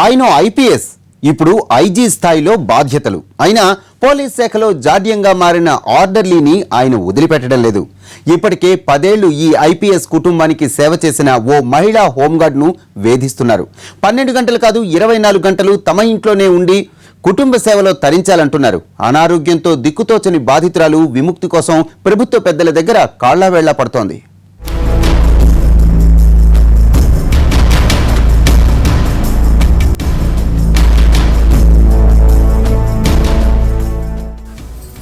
ఆయన ఐపీఎస్ ఇప్పుడు ఐజీ స్థాయిలో బాధ్యతలు. అయినా పోలీస్ శాఖలో జాడ్యంగా మారిన ఆర్డర్లీని ఆయన వదిలిపెట్టడం లేదు. ఇప్పటికే 10 ఏళ్లు ఈ ఐపీఎస్ కుటుంబానికి సేవ చేసిన ఓ మహిళా హోంగార్డ్ను వేధిస్తున్నారు. 12 గంటలు కాదు 24 గంటలు తమ ఇంట్లోనే ఉండి కుటుంబ సేవలో తరించాలంటున్నారు. అనారోగ్యంతో దిక్కుతోచని బాధితురాలు విముక్తి కోసం ప్రభుత్వ పెద్దల దగ్గర కాళ్లావేళ్లా పడుతోంది.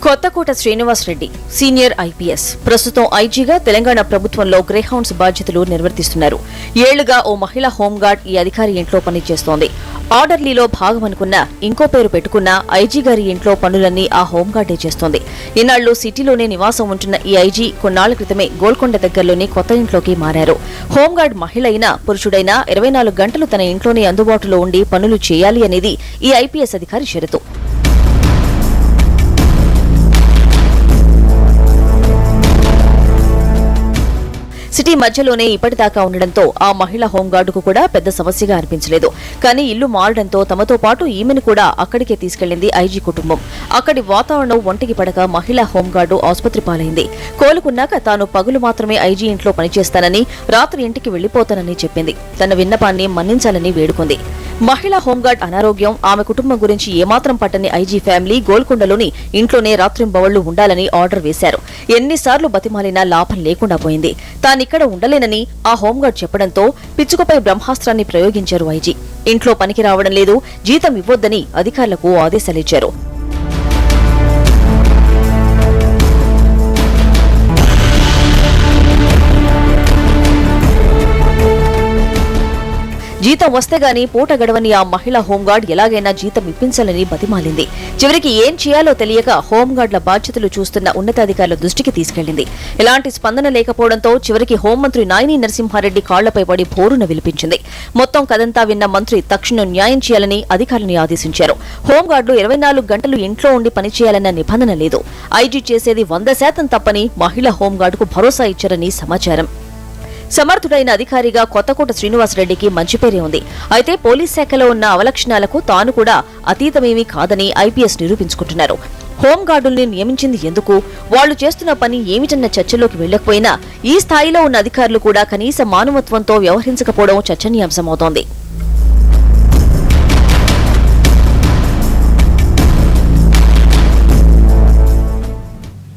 కొత్తకోట శ్రీనివాస్ రెడ్డి సీనియర్ ఐపీఎస్ ప్రస్తుతం ఐజీగా తెలంగాణ ప్రభుత్వంలో గ్రేహౌండ్స్ బాధ్యతలు నిర్వర్తిస్తున్నారు. ఏళ్లుగా ఓ మహిళా హోంగార్డ్ ఈ అధికారి ఇంట్లో పనిచేస్తోంది. ఆర్డర్లీలో భాగమనుకున్న ఇంకో పేరు పెట్టుకున్న ఐజీ గారి ఇంట్లో పనులన్నీ ఆ హోంగార్డే చేస్తోంది. ఇన్నాళ్లు సిటీలోనే నివాసం ఉంటున్న ఈ ఐజీ కొన్నాళ్ల క్రితమే గోల్కొండ దగ్గరలోని కొత్త ఇంట్లోకి మారారు. హోంగార్డ్ మహిళ అయినా పురుషుడైనా 24 గంటలు తన ఇంట్లోనే అందుబాటులో ఉండి పనులు చేయాలి అనేది ఈ ఐపీఎస్ అధికారి షరతు. సిటీ మధ్యలోనే ఇప్పటిదాకా ఉండడంతో ఆ మహిళా హోంగార్డుకు కూడా పెద్ద సమస్యగా అనిపించలేదు. కానీ ఇల్లు మారడంతో తమతో పాటు ఈమెను కూడా అక్కడికే తీసుకెళ్లింది ఐజీ కుటుంబం. అక్కడి వాతావరణం ఒంటికి పడక మహిళా హోంగార్డు ఆసుపత్రి పాలైంది. కోలుకున్నాక తాను పగులు మాత్రమే ఐజీ ఇంట్లో పనిచేస్తానని, రాత్రి ఇంటికి వెళ్లిపోతానని చెప్పింది. తన విన్నపాన్ని మన్నించాలని వేడుకుంది. మహిళా హోంగార్డ్ అనారోగ్యం, ఆమె కుటుంబం గురించి ఏమాత్రం పట్టని ఐజీ ఫ్యామిలీ గోల్కొండలోని ఇంట్లోనే రాత్రింబవళ్లు ఉండాలని ఆర్డర్ వేశారు. ఎన్నిసార్లు బతిమాలినా లాభం లేకుండా పోయింది. తానిక్కడ ఉండలేనని ఆ హోంగార్డ్ చెప్పడంతో పిచ్చుకపై బ్రహ్మాస్త్రాన్ని ప్రయోగించారు ఐజీ. ఇంట్లో పనికి రావడం లేదు, జీతం ఇవ్వొద్దని అధికారులకు ఆదేశాలిచ్చారు. జీతం వస్తే గానీ పూట గడవని ఆ మహిళా హోంగార్డ్ ఎలాగైనా జీతం ఇప్పించాలని బతిమాలింది. చివరికి ఏం చేయాలో తెలియక హోంగార్డ్ల బాధ్యతలు చూస్తున్న ఉన్నతాధికారుల దృష్టికి తీసుకెళ్లింది. ఎలాంటి స్పందన లేకపోవడంతో చివరికి హోంమంత్రి నాయిని నరసింహారెడ్డి కాళ్లపై పడి పోరున విలిపించింది. మొత్తం కదంతా విన్న మంత్రి తక్షణం న్యాయం చేయాలని అధికారులను ఆదేశించారు. హోంగార్డులు 24 గంటలు ఇంట్లో ఉండి పనిచేయాలన్న నిబంధన లేదు. ఐజీ చేసేది 100% తప్పని మహిళా హోంగార్డుకు భరోసా ఇచ్చారని సమాచారం. సమర్థుడైన అధికారిగా కొత్తకోట శ్రీనివాసరెడ్డికి మంచి పేరే ఉంది. అయితే పోలీస్ శాఖలో ఉన్న అవలక్షణాలకు తాను కూడా అతీతమేమీ కాదని ఐపీఎస్ నిరూపించుకుంటున్నారు. హోంగార్డుల్ని నియమించింది ఎందుకు, వాళ్లు చేస్తున్న పని ఏమిటన్న చర్చలోకి వెళ్లకపోయినా ఈ స్థాయిలో ఉన్న అధికారులు కూడా కనీస మానవత్వంతో వ్యవహరించకపోవడం చర్చనీయాంశమవుతోంది.